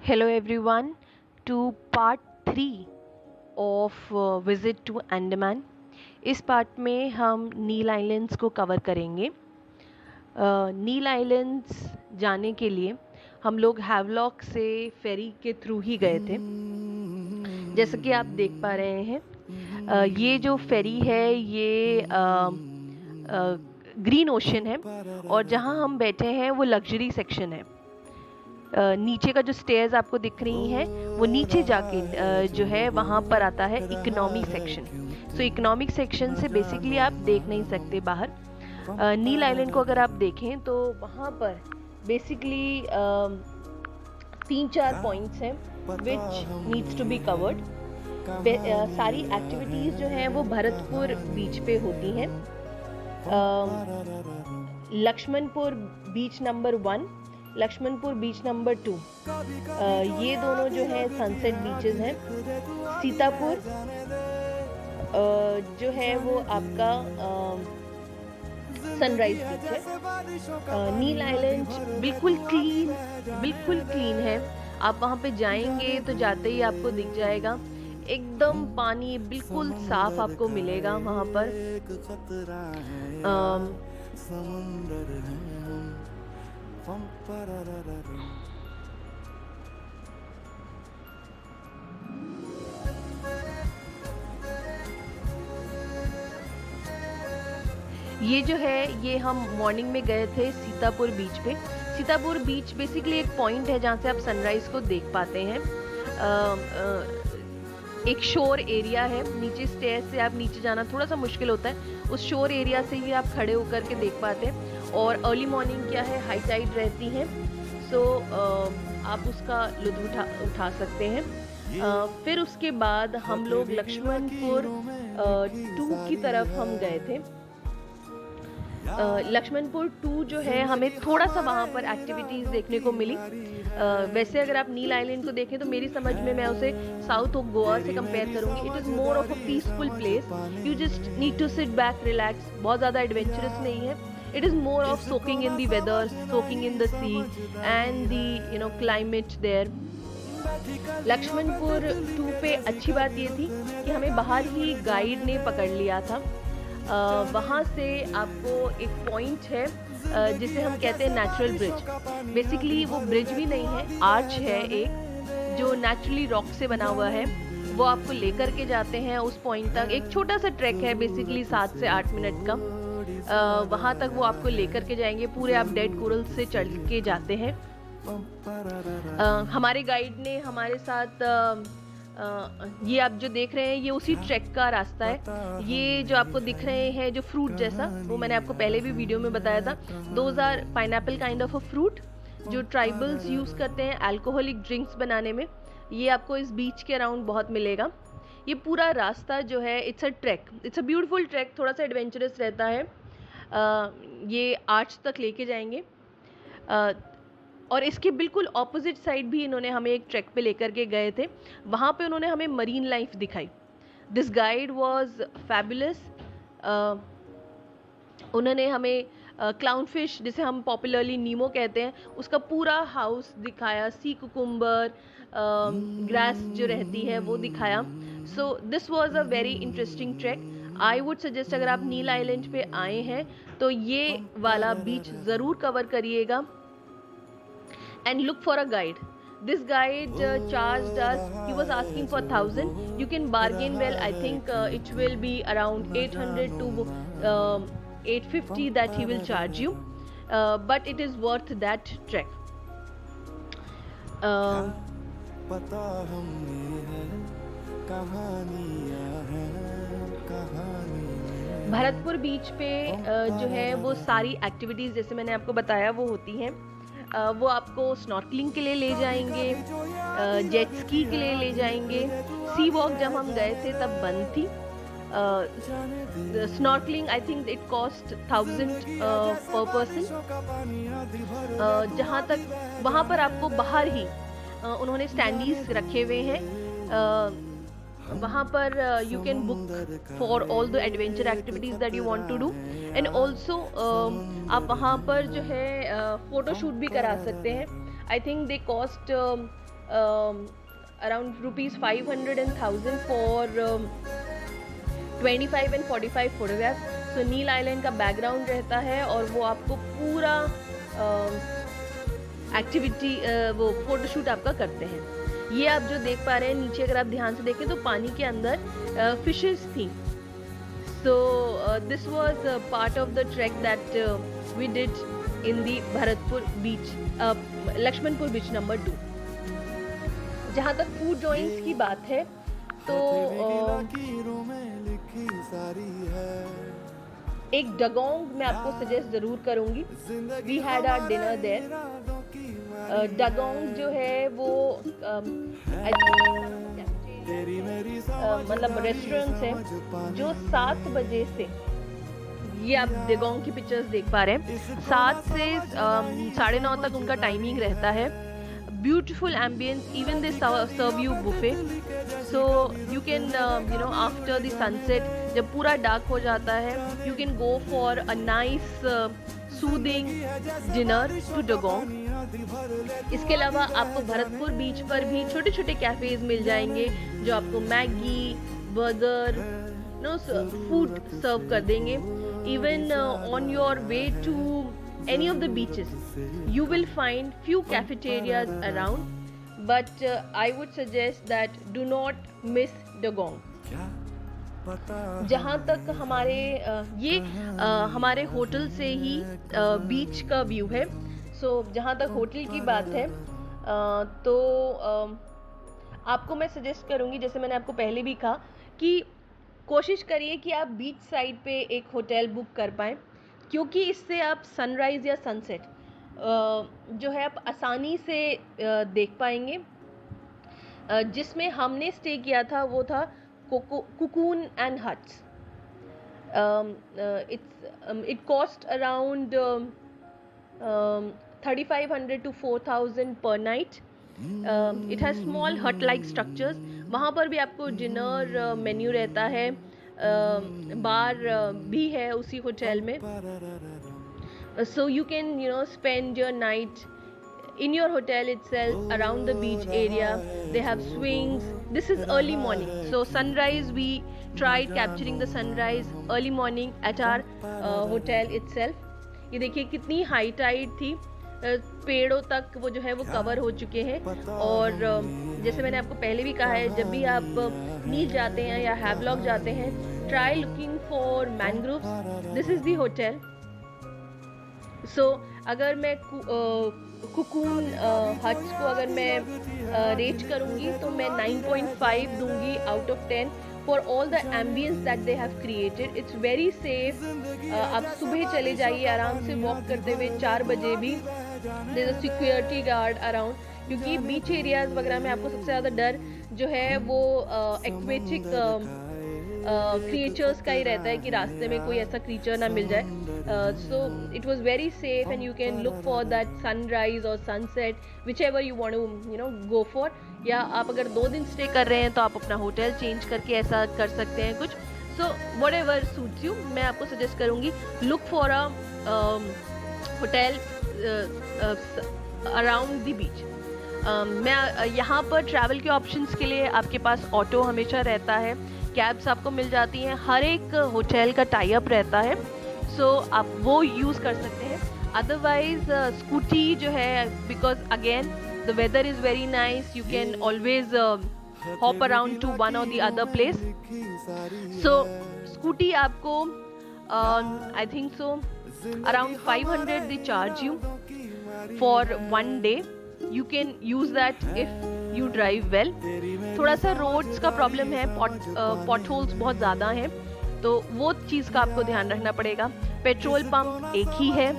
Hello everyone to part 3 of visit to Andaman। इस part में हम नील आइलैंड्स को कवर करेंगे। नील आइलैंड्स जाने के लिए हम लोग हैवलॉक से फेरी के थ्रू ही गए थे। जैसा कि आप देख पा रहे हैं, ये जो फेरी है ये ग्रीन ओशन है और जहाँ हम बैठे हैं वो लग्जरी सेक्शन है। नीचे का जो स्टेयर्स आपको दिख रही हैं वो नीचे जाके जो है वहाँ पर आता है इकोनॉमिक सेक्शन। सो इकोनॉमिक सेक्शन से बेसिकली आप देख नहीं सकते बाहर। नील आइलैंड को अगर आप देखें तो वहाँ पर बेसिकली 3-4 पॉइंट्स हैं which needs to be covered. सारी एक्टिविटीज़ जो हैं वो भरतपुर बीच पे होती हैं। Laxmanpur beach number 1, Laxmanpur beach number 2, ये दोनों जो है सनसेट बीचेस हैं। सीतापुर जो है वो आपका सनराइज बीच है। नील आइलैंड बिल्कुल क्लीन है। आप वहाँ पे जाएंगे तो जाते ही आपको दिख जाएगा, एकदम पानी बिल्कुल साफ आपको मिलेगा वहाँ पर। ये जो है ये हम मॉर्निंग में गए थे सीतापुर बीच पे। सीतापुर बीच बेसिकली एक पॉइंट है जहाँ से आप सनराइज को देख पाते हैं। एक शोर एरिया है, नीचे स्टेयर से आप नीचे जाना थोड़ा सा मुश्किल होता है, उस शोर एरिया से ही आप खड़े होकर के देख पाते हैं। और अर्ली मॉर्निंग क्या है, हाई टाइड रहती है, सो आप उसका लुत्फ उठा सकते हैं। फिर उसके बाद हम लोग लक्ष्मणपुर 2 की तरफ हम गए थे। लक्ष्मणपुर 2 जो है हमें थोड़ा सा वहाँ पर एक्टिविटीज़ देखने को मिली। वैसे अगर आप नील आइलैंड को देखें तो मेरी समझ में मैं उसे साउथ ऑफ गोवा से कंपेयर करूँगी। It is more of a peaceful place, you just need to sit back, relax. बहुत ज़्यादा एडवेंचरस नहीं है। It is more of soaking in the weather, soaking in the sea and the climate there. Laxmanpur 2 पे अच्छी बात ये थी कि हमें बाहर ही गाइड ने पकड़ लिया था। वहाँ से आपको एक पॉइंट है जिसे हम कहते हैं नेचुरल ब्रिज। बेसिकली वो ब्रिज भी नहीं है, आर्च है एक जो नेचुरली रॉक से बना हुआ है। वो आपको लेकर के जाते हैं उस पॉइंट तक। एक छोटा सा ट्रैक है, बेसिकली 7 से 8 मिनट का। वहाँ तक वो आपको लेकर के जाएंगे। पूरे आप डेड कोरल से चढ़ के जाते हैं। हमारे गाइड ने हमारे साथ ये आप जो देख रहे हैं ये उसी ट्रैक का रास्ता है। ये जो आपको दिख रहे हैं जो फ्रूट जैसा, वो मैंने आपको पहले भी वीडियो में बताया था। Those are pineapple kind of a fruit जो ट्राइबल्स यूज़ करते हैं अल्कोहलिक ड्रिंक्स बनाने में। ये आपको इस बीच के अराउंड बहुत मिलेगा। ये पूरा रास्ता जो है it's a track, it's a beautiful track, थोड़ा सा एडवेंचरस रहता है। ये आर्च तक लेके जाएंगे। और इसके बिल्कुल ऑपोजिट साइड भी इन्होंने हमें एक ट्रैक पे लेकर के गए थे। वहाँ पे उन्होंने हमें मरीन लाइफ दिखाई। This guide was fabulous. उन्होंने हमें क्लाउन फिश, जिसे हम पॉपुलरली नीमो कहते हैं, उसका पूरा हाउस दिखाया। सी कुकुम्बर ग्रास जो रहती है वो दिखाया। सो this was a very interesting track. I would suggest अगर आप नील आइलैंड पे आए हैं तो ये वाला बीच ज़रूर कवर करिएगा and look for a guide. This guide charged us, he was asking for 1,000. You can bargain well. I think it will be around 800 to 850 that he will charge you, but it is worth that trek. Bharatpur beach पे जो है वो सारी activities जैसे मैंने आपको बताया वो होती हैं। वो आपको स्नॉर्कलिंग के लिए ले जाएंगे, जेट स्की के लिए ले जाएंगे। सी वॉक जब हम गए थे तब बंद थी। Snorkelling I think it cost 1000 पर पर्सन। जहाँ तक वहाँ पर आपको बाहर ही उन्होंने स्टैंडीज रखे हुए हैं। वहाँ पर you can book for all the adventure activities that you want to do and also आप वहाँ पर जो है फ़ोटो शूट भी करा सकते हैं। I think they cost around rupees 500 and 1000 for 25 and 45 photographs. So Neil island का बैकग्राउंड रहता है और वो आपको पूरा एक्टिविटी वो फोटोशूट आपका करते हैं। ये आप जो देख पा रहे हैं नीचे, अगर आप ध्यान से देखें तो पानी के अंदर फिशेस थी। So this was part of the track that we did in the Bharatpur beach, Laxmanpur beach number 2। जहाँ तक फूड ड्राइंग्स की बात है तो एक डगोंग मैं आपको सजेस्ट ज़रूर करूँगी। We had our dinner there. Dugong जो है वो मतलब रेस्टोरेंट्स हैं जो 7 बजे से, ये आप डगोंग की पिक्चर्स देख पा रहे हैं, 7 से 9:30 तक उनका टाइमिंग रहता है। Beautiful ambience, even they serve you buffet, so you can after the sunset, जब पूरा डार्क हो जाता है, you can go for a nice soothing dinner to Dagong। इसके अलावा आपको भरतपुर बीच पर भी छोटे छोटे कैफेज मिल जाएंगे जो आपको मैगी, बर्गर, फूड सर्व कर देंगे। Even on your way to any of the beaches you will find few cafeterias around, but I would suggest that do not miss Dagong। जहाँ तक हमारे ये हमारे होटल से ही बीच का व्यू है। सो जहाँ तक होटल की बात है तो आपको मैं सजेस्ट करूँगी, जैसे मैंने आपको पहले भी कहा, कि कोशिश करिए कि आप बीच साइड पे एक होटल बुक कर पाएँ, क्योंकि इससे आप सनराइज़ या सनसेट जो है आप आसानी से देख पाएंगे। जिसमें हमने स्टे किया था वो था cocoon and huts. It cost around 3500 to 4000 per night। It has small हट लाइक स्ट्रक्चर्स। वहाँ पर भी आपको डिनर मेन्यू रहता है, बार भी है उसी होटल में। So you can spend your night in your hotel itself around the beach area. They have swings. This is early morning, so sunrise, we tried capturing the sunrise early morning at our hotel itself। ये देखिए कितनी high Tide थी, पेड़ों तक वो जो है वो कवर हो चुके हैं। और जैसे मैंने आपको पहले भी कहा है, जब भी आप नील जाते हैं या हैवलॉक जाते हैं, try looking for mangroves. This is the hotel. So अगर मैं कुकून हट्स को अगर मैं रेट करूँगी तो मैं 9.5 दूंगी out of 10 for all the ambience that they have created. It's very safe. आप सुबह चले जाइए आराम से वॉक करते हुए, 4 बजे भी there is a security guard around, क्योंकि बीच एरियाज वगैरह में आपको सबसे ज़्यादा डर जो है वो एक्वेटिक क्रिएचर्स का ही रहता है कि रास्ते में कोई ऐसा क्रीचर ना मिल जाए। So it was very safe and you can look for that sunrise और sunset whichever you want to go for. या आप अगर 2 दिन स्टे कर रहे हैं तो आप अपना होटल चेंज करके ऐसा कर सकते हैं कुछ। So what ever suits you, मैं आपको सजेस्ट करूँगी look for a hotel around the beach. मैं यहाँ पर ट्रैवल के ऑप्शंस के लिए आपके पास ऑटो हमेशा रहता है, कैब्स आपको मिल जाती हैं, हर एक होटल का टाई अप रहता है, सो आप वो यूज़ कर सकते हैं। अदरवाइज स्कूटी जो है, because again the weather is very nice, you can always hop around to one और the other place. So scooty आपको I think so around 500 they charge you for 1 day। You can use that if you drive well। थोड़ा सा roads का problem है, pot holes बहुत ज़्यादा हैं, तो वो चीज़ का आपको ध्यान रखना पड़ेगा। पेट्रोल पंप एक ही है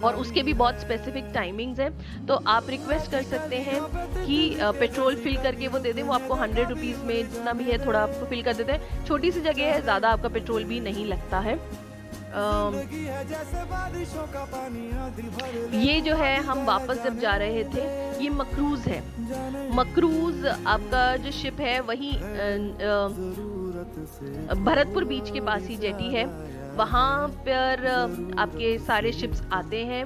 और उसके भी बहुत स्पेसिफिक टाइमिंग्स हैं, तो आप रिक्वेस्ट कर सकते हैं कि पेट्रोल फिल करके वो दे दें। वो आपको 100 रुपीज़ में जितना भी है थोड़ा आपको फिल कर देते हैं। छोटी सी जगह है, ज़्यादा आपका पेट्रोल भी नहीं लगता है। ये जो है हम वापस जब जा रहे थे, ये मक्रूज़ है। मक्रूज़ आपका जो शिप है वही भरतपुर बीच के पास ही जेटी है, वहाँ पर आपके सारे शिप्स आते हैं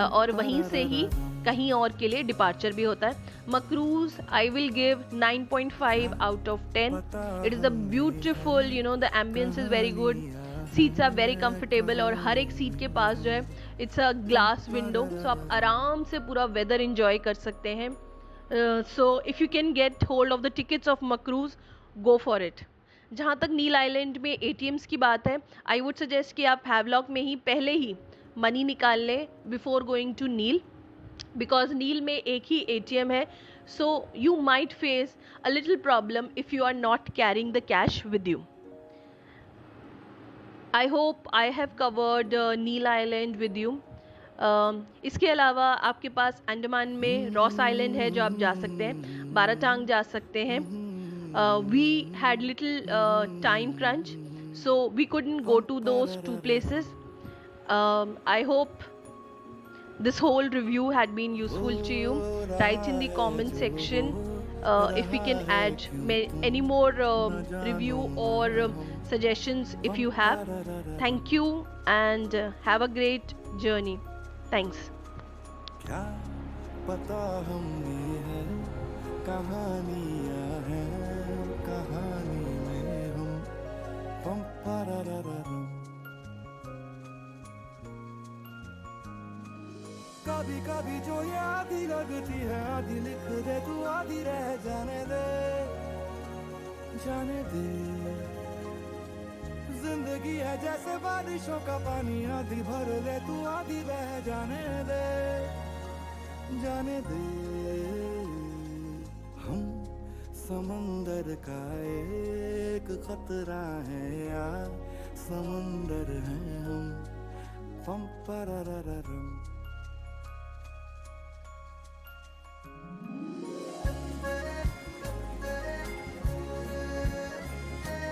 और वहीं से ही कहीं और के लिए डिपार्चर भी होता है। Makruzz I will give 9.5 out of 10। It is a beautiful, you know, the ambience is very good, seats are very comfortable, और हर एक सीट के पास जो है it's a glass window, so आप आराम से पूरा वेदर इंजॉय कर सकते हैं। So if you can get hold of the tickets of Makruzz, go for it. जहाँ तक नील आइलैंड में एटीएम्स की बात है, आई वुड सजेस्ट कि आप हैवलॉक में ही पहले ही मनी निकाल लें before going to Neil, because Neil में एक ही एटीएम है, so you might face a little problem if you are not carrying the cash with you. I hope I have covered Neil island with you. इसके अलावा आपके पास अंडमान में Ross island है जो आप जा सकते हैं, बाराटांग जा सकते हैं। We had little time crunch, so we couldn't go to those two places. I hope this whole review had been useful to you. Write in the comment section if we can add any more review or suggestions if you have. Thank you and have a great journey. Thanks. क्या पता हम ये है कहानियाँ हैं कहानी में हम पम पररररम। कभी कभी जो ये आधी लगती है आधी लिख दे तू आधी रह जाने दे जिंदगी है जैसे बारिशों का पानी आधी भर ले तू आधी बह जाने दे हम समंदर का एक खतरा है यार समंदर है हम पम पररररम।